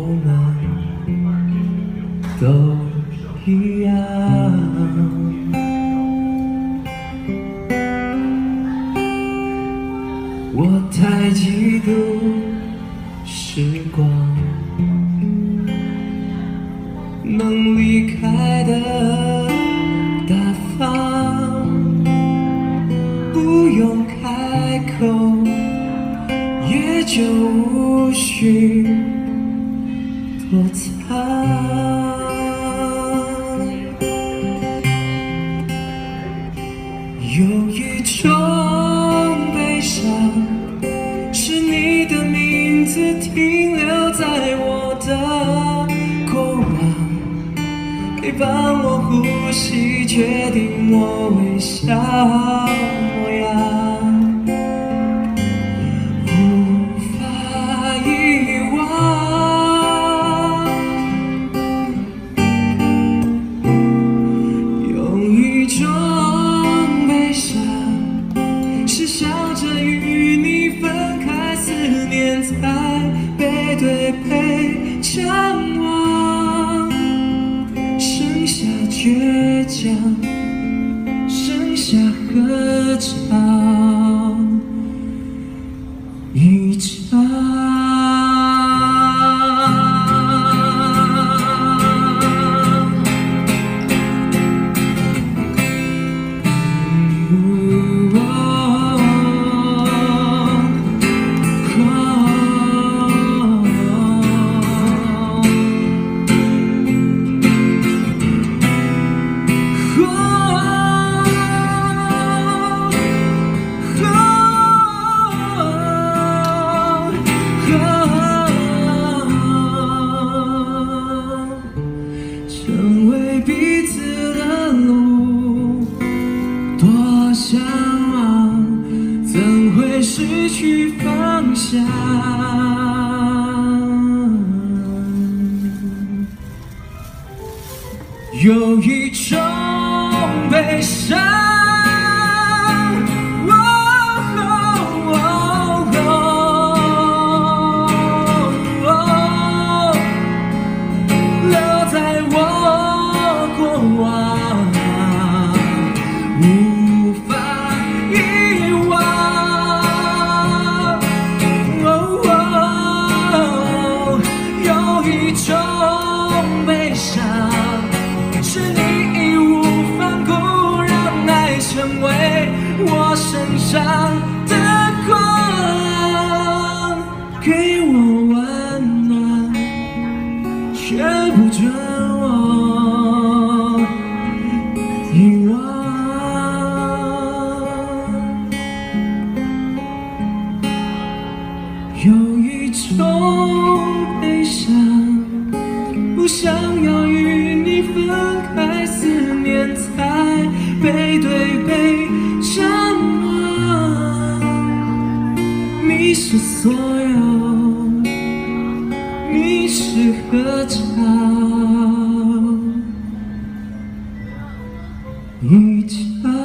们都一样。我太嫉妒时光能离开的大方，不用开口也就无需躲藏。有一种悲伤，是你的名字停留在我的过往，陪伴我呼吸，决定我微笑模样，无法遗忘。有一种悲伤，是笑着与你分开，4年才背对背张望，剩下倔强，剩下合唱一场。成为彼此的路，多向往，怎会失去方向？有一种悲伤，无法遗忘。有一种悲伤，是你义无反顾，让爱成为我身上的光，给我温暖，却不准我遗忘。有一种悲伤，不想要与你分开，4年才背对背张望，迷失所有，迷失合唱一场。